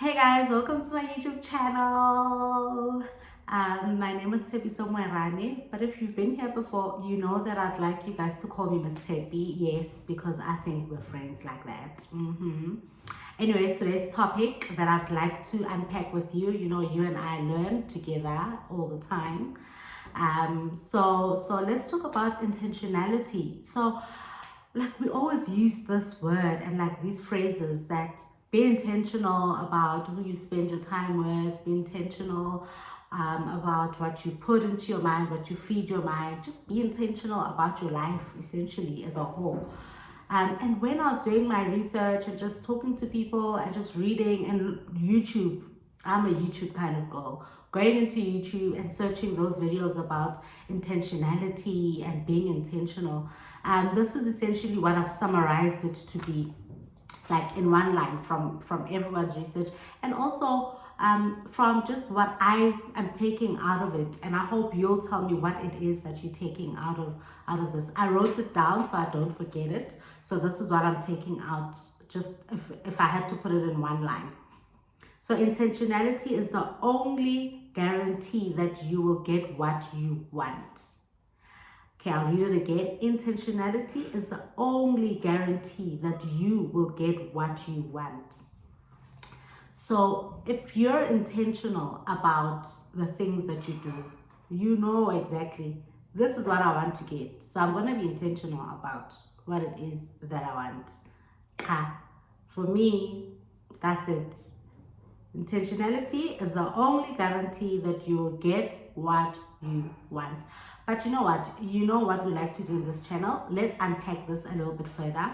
Hey guys, welcome to my YouTube channel. My name is Tepi Somwerane, but if you've been here before, you know that I'd like you guys to call me Miss Tepi. Yes, because I think we're friends like that. Anyways, today's topic that I'd like to unpack with you, you and I learn together all the time. So let's talk about intentionality. So like we always use this word and like these phrases that be intentional about who you spend your time with, be intentional about what you put into your mind, what you feed your mind. Just be intentional about your life essentially as a whole. And when I was doing my research and just talking to people and just reading and YouTube, I'm a YouTube kind of girl. Going into YouTube and searching those videos about intentionality and being intentional. This is essentially what I've summarized it to be, like in one line from everyone's research, and also from just what I am taking out of it. And I hope you'll tell me what it is that you're taking out of this. I wrote it down so I don't forget it. So this is what I'm taking out, just if I had to put it in one line. So intentionality is the only guarantee that you will get what you want. Okay, I'll read it again. Intentionality is the only guarantee that you will get what you want. So if you're intentional about the things that you do, you know exactly, this is what I want to get. So I'm going to be intentional about what it is that I want. For me, that's it. Intentionality is the only guarantee that you will get what you want. But you know what? You know what we like to do in this channel. Let's unpack this a little bit further.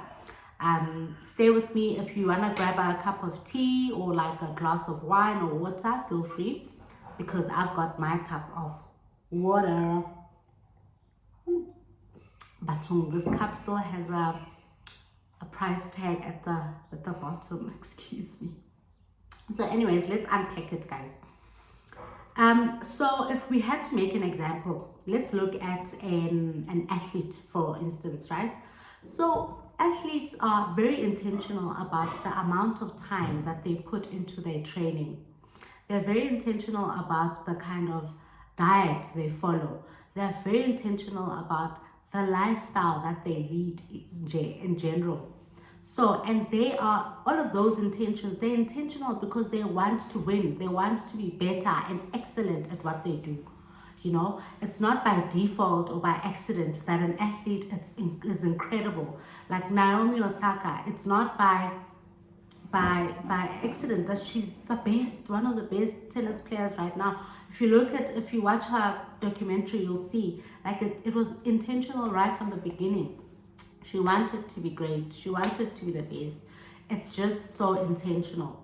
Stay with me. If you want to grab a cup of tea or like a glass of wine or water, feel free, because I've got my cup of water. But this cup still has a price tag at the bottom. Excuse me. So anyways, let's unpack it, guys. So if we had to make an example, let's look at an athlete, for instance, right? So athletes are very intentional about the amount of time that they put into their training. They're very intentional about the kind of diet they follow. They're very intentional about the lifestyle that they lead in general. So, and they are, all of those intentions, they're intentional because they want to win. They want to be better and excellent at what they do. It's not by default or by accident that an athlete is incredible. Like Naomi Osaka, it's not by accident that she's the best, one of the best tennis players right now. If you watch her documentary, you'll see like it was intentional right from the beginning. She wanted to be great. She wanted to be the best. It's just so intentional.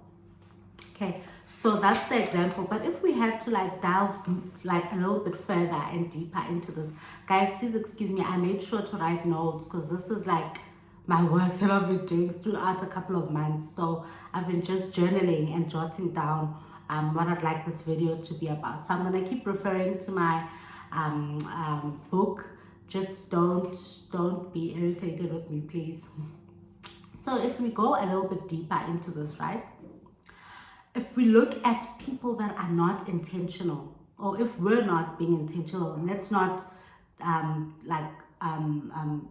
Okay, so that's the example. But if we had to like delve like a little bit further and deeper into this, guys, please excuse me. I made sure to write notes because this is like my work that I've been doing throughout a couple of months. So I've been just journaling and jotting down what I'd like this video to be about. So I'm gonna keep referring to my book. Just don't be irritated with me, please. So if we go a little bit deeper into this, right? If we look at people that are not intentional, or if we're not being intentional, let's not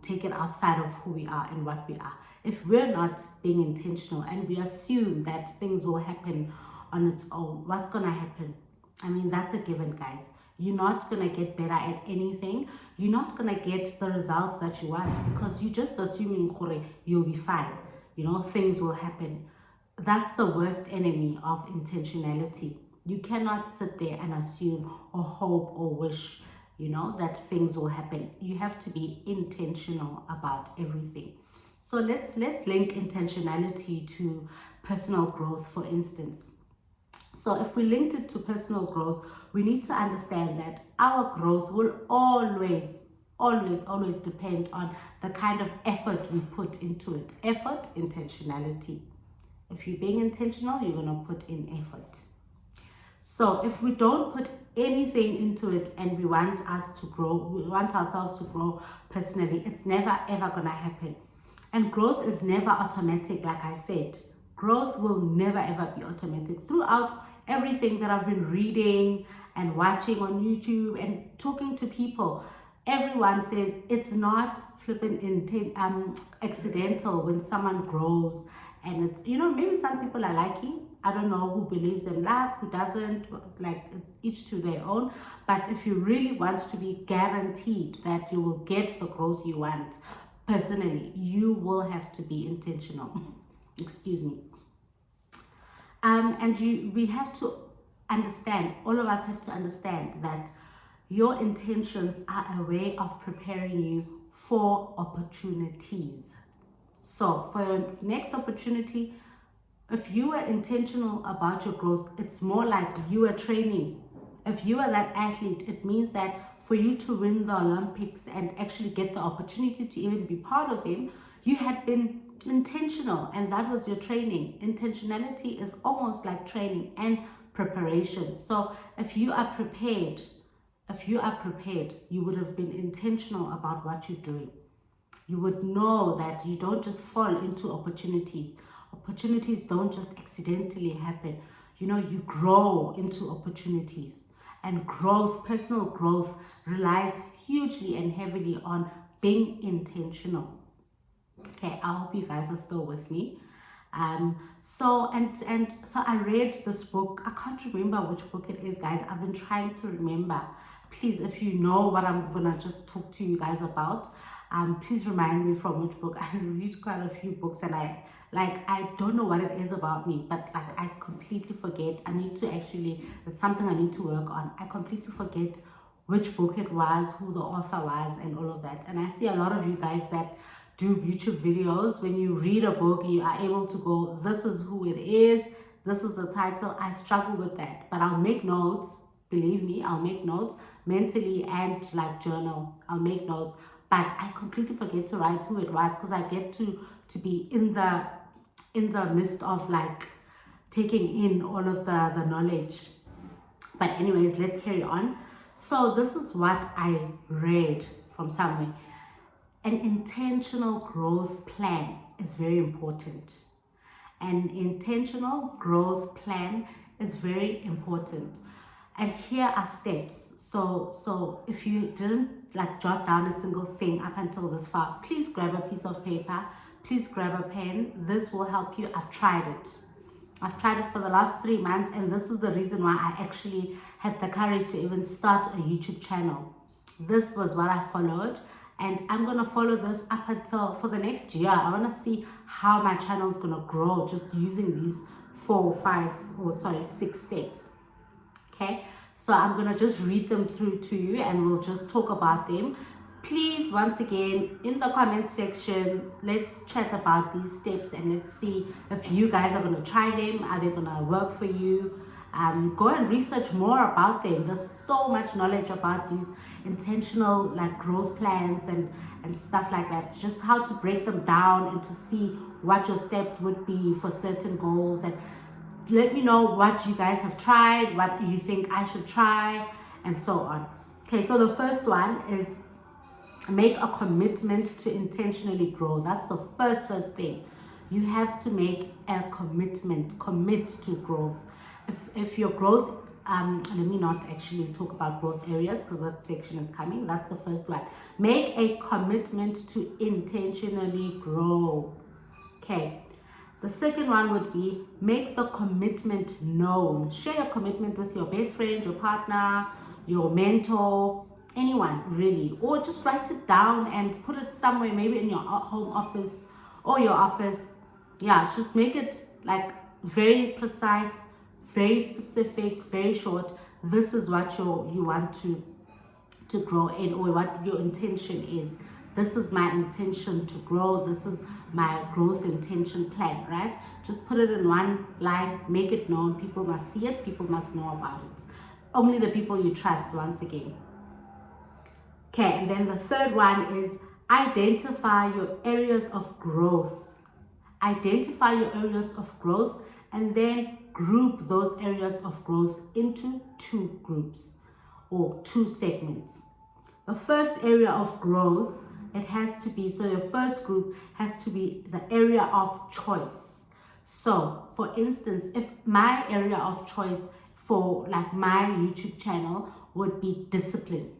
take it outside of who we are and what we are. If we're not being intentional and we assume that things will happen on its own, what's gonna happen? I mean, that's a given, guys. You're not gonna get better at anything. You're not gonna get the results that you want because you're just assuming you'll be fine. Things will happen. That's the worst enemy of intentionality. You cannot sit there and assume or hope or wish, that things will happen. You have to be intentional about everything. So let's link intentionality to personal growth, for instance. So if we linked it to personal growth, we need to understand that our growth will always depend on the kind of effort we put into it. Effort, intentionality. If you're being intentional, you're going to put in effort. So if we don't put anything into it and we want ourselves to grow personally, it's never ever going to happen. And growth is never automatic, like I said. Growth will never ever be automatic. Throughout everything that I've been reading and watching on YouTube and talking to people, everyone says it's not accidental when someone grows. And it's, maybe some people are lucky. I don't know who believes in luck, who doesn't, like each to their own. But if you really want to be guaranteed that you will get the growth you want, personally, you will have to be intentional. Excuse me. We have to understand, all of us have to understand that your intentions are a way of preparing you for opportunities. So for your next opportunity, if you are intentional about your growth, it's more like you are training. If you are that athlete, it means that for you to win the Olympics and actually get the opportunity to even be part of them, you had been intentional, and that was your training. Intentionality is almost like training and preparation. So if you are prepared, you would have been intentional about what you're doing. You would know that you don't just fall into opportunities. Opportunities don't just accidentally happen. You grow into opportunities. And growth, personal growth, relies hugely and heavily on being intentional. Okay, I hope you guys are still with me. So I read this book. I can't remember which book it is, guys. I've been trying to remember. Please, if you know what I'm gonna just talk to you guys about, please remind me from which book. I read quite a few books, and I don't know what it is about me, but I completely forget. It's something I need to work on. I completely forget which book it was, who the author was, and all of that. And I see a lot of you guys that do YouTube videos. When you read a book, you are able to go, this is who it is, this is the title. I struggle with that, but I'll make notes. Believe me, I'll make notes mentally and like journal. I'll make notes, but I completely forget to write who it was, because I get to be in the midst of like taking in all of the knowledge. But anyways, let's carry on. So this is what I read from somewhere. An intentional growth plan is very important. An intentional growth plan is very important. And here are steps. So if you didn't like jot down a single thing up until this far, please grab a piece of paper, please grab a pen. This will help you. I've tried it for the last 3 months, and this is the reason why I actually had the courage to even start a YouTube channel. This was what I followed, and I'm gonna follow this up until for the next year. I want to see how my channel is gonna grow just using these 6 steps. Okay, so I'm gonna just read them through to you, and we'll just talk about them. Please, once again, in the comment section, let's chat about these steps, and let's see if you guys are gonna try them. Are they gonna work for you? Go and research more about them. There's so much knowledge about these intentional like growth plans and stuff like that. It's just how to break them down and to see what your steps would be for certain goals. And let me know what you guys have tried, what you think I should try, and so on. Okay, so the first one is make a commitment to intentionally grow. That's the first thing. You have to make a commitment, commit to growth. If your growth, let me not actually talk about growth areas because that section is coming. That's the first one. Make a commitment to intentionally grow. Okay. The second one would be make the commitment known. Share your commitment with your best friend, your partner, your mentor, anyone really. Or just write it down and put it somewhere, maybe in your home office or your office. Yeah, just make it like very precise, very specific, very short. This is what you want to grow in, or what your intention is. This is my intention to grow. This is my growth intention plan, right? Just put it in one line, make it known. People must see it. People must know about it. Only the people you trust, once again. Okay, and then the third one is identify your areas of growth. Identify your areas of growth, and then group those areas of growth into 2 groups or 2 segments. The first area of growth, it has to be, so your first group has to be the area of choice. So for instance, if my area of choice for like my YouTube channel would be discipline,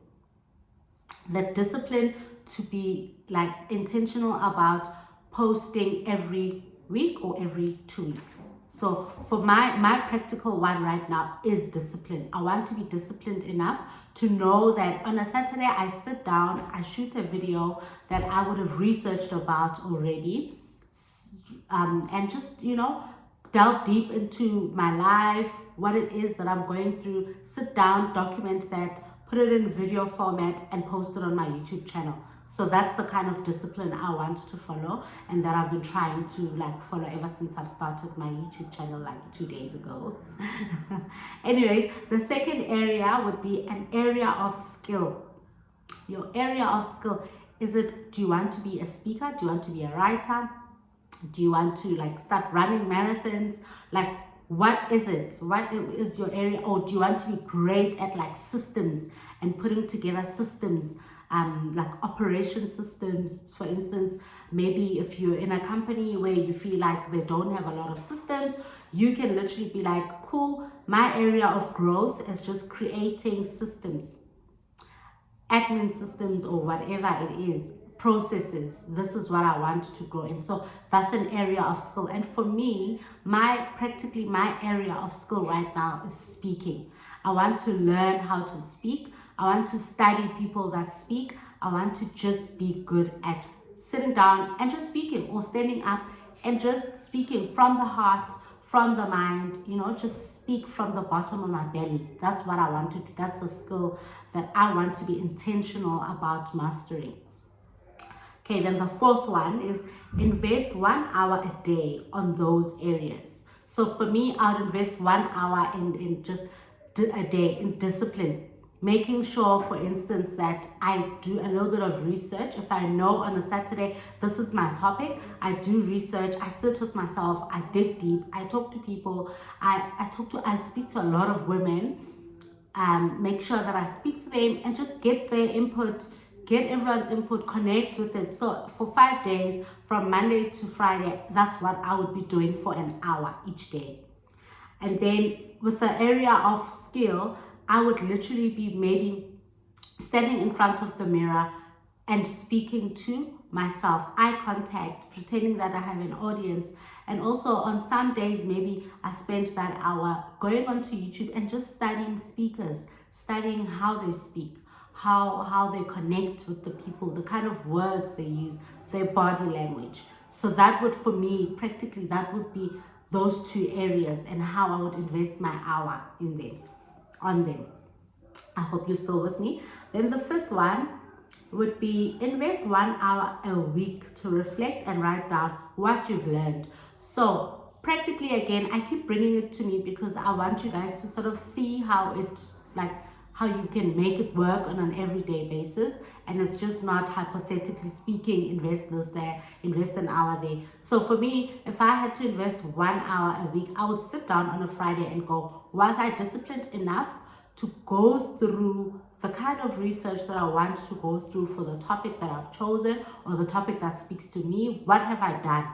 that discipline to be like intentional about posting every week or every 2 weeks. So for my practical one right now is discipline. I want to be disciplined enough to know that on a Saturday I sit down, I shoot a video that I would have researched about already, and just delve deep into my life, what it is that I'm going through, sit down, document that, put it in video format and post it on my YouTube channel. So that's the kind of discipline I want to follow, and that I've been trying to like follow ever since I've started my YouTube channel like 2 days ago. Anyways, the second area would be an area of skill. Your area of skill, do you want to be a speaker? Do you want to be a writer? Do you want to like start running marathons? Like, what is it? What is your area? Or do you want to be great at like systems and putting together systems, like operation systems? For instance, maybe if you're in a company where you feel like they don't have a lot of systems, you can literally be like, cool, my area of growth is just creating systems, admin systems or whatever it is, processes. This is what I want to grow in. So that's an area of skill. And for me, my area of skill right now is speaking. I want to learn how to speak. I want to study people that speak. I want to just be good at sitting down and just speaking, or standing up and just speaking from the heart, from the mind, just speak from the bottom of my belly. That's what I want to do. That's the skill that I want to be intentional about mastering. Okay, then the fourth one is invest 1 hour a day on those areas. So for me, I'd invest 1 hour in just a day in discipline, making sure, for instance, that I do a little bit of research. If I know on a Saturday, this is my topic, I do research, I sit with myself, I dig deep, I talk to people, I speak to a lot of women, make sure that I speak to them and just get their input, get everyone's input, connect with it. So for 5 days, from Monday to Friday, that's what I would be doing for an hour each day. And then with the area of skill, I would literally be maybe standing in front of the mirror and speaking to myself, eye contact, pretending that I have an audience. And also on some days, maybe I spent that hour going onto YouTube and just studying speakers, studying how they speak, how they connect with the people, the kind of words they use, their body language. So that would, for me, practically, that would be those 2 areas, and how I would invest my hour on them. I hope you're still with me. Then the fifth one would be invest 1 hour a week to reflect and write down what you've learned. So practically, again, I keep bringing it to me because I want you guys to sort of see how you can make it work on an everyday basis, and it's just not hypothetically speaking, invest this there, invest an hour there. So for me, if I had to invest 1 hour a week, I would sit down on a Friday and go, was I disciplined enough to go through the kind of research that I want to go through for the topic that I've chosen, or the topic that speaks to me? What have I done?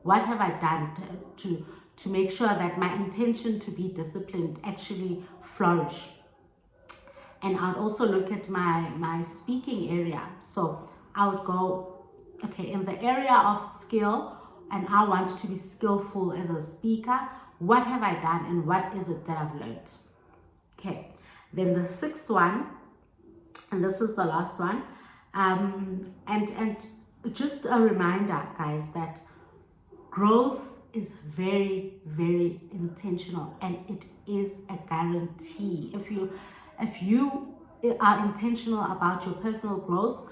What have I done to make sure that my intention to be disciplined actually flourish? And I'd also look at my speaking area. So I would go, okay, in the area of skill, and I want to be skillful as a speaker, what have I done and what is it that I've learned? Okay, then the sixth one, and this is the last one, and just a reminder, guys, that growth is very, very intentional, and it is a guarantee. If you are intentional about your personal growth,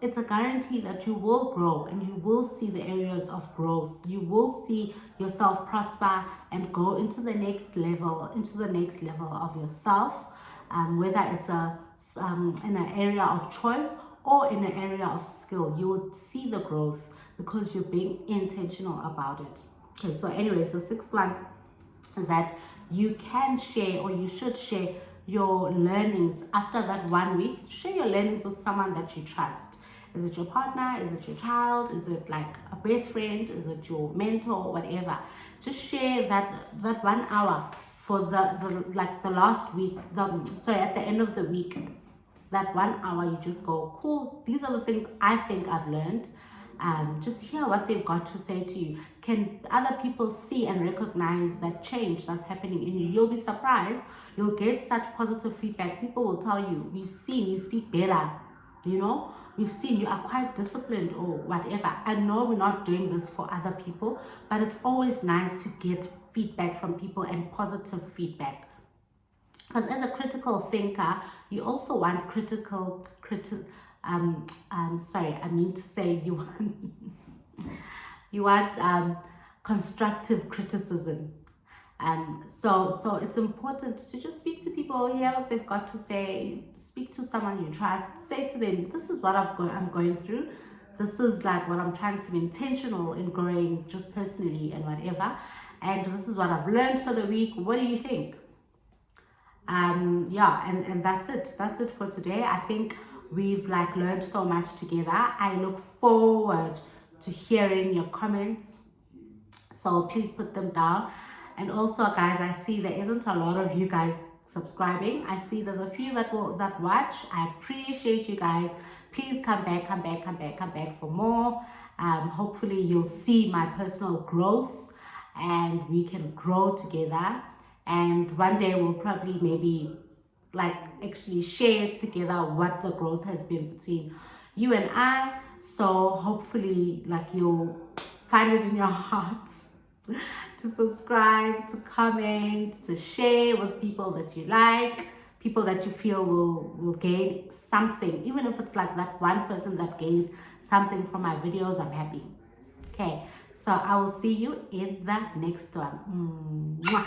it's a guarantee that you will grow, and you will see the areas of growth. You will see yourself prosper and go into the next level of yourself, whether it's in an area of choice or in an area of skill. You will see the growth because you're being intentional about it. Okay, so anyways, the sixth one is that you can share, or you should share, your learnings after that 1 week. Share your learnings with someone that you trust. Is it your partner? Is it your child? Is it like a best friend? Is it your mentor? Whatever. Just share that 1 hour for the last week. Sorry, at the end of the week. That 1 hour, you just go, cool, these are the things I think I've learned. Just hear what they've got to say to you. Can other people see and recognize that change that's happening in you? You'll be surprised. You'll get such positive feedback. People will tell you, we've seen you speak better, we've seen you are quite disciplined or whatever. I know we're not doing this for other people, but it's always nice to get feedback from people and positive feedback. Because as a critical thinker, you also want you want constructive criticism. So it's important to just speak to people, hear what they've got to say, speak to someone you trust, say to them, this is what I'm going through. This is like what I'm trying to be intentional in growing just personally and whatever. And this is what I've learned for the week. What do you think? And that's it for today. I think we've learned so much together. I look forward to hearing your comments, so please put them down. And also, guys, I see there isn't a lot of you guys subscribing. I see there's a few that watch. I appreciate you guys. Please come back for more. Hopefully you'll see my personal growth and we can grow together. And one day we'll probably maybe actually share together what the growth has been between you and I. So hopefully you'll find it in your heart to subscribe, to comment, to share with people that you like, people that you feel will gain something. Even if it's that one person that gains something from my videos, I'm happy. Okay, so I will see you in the next one. Mwah.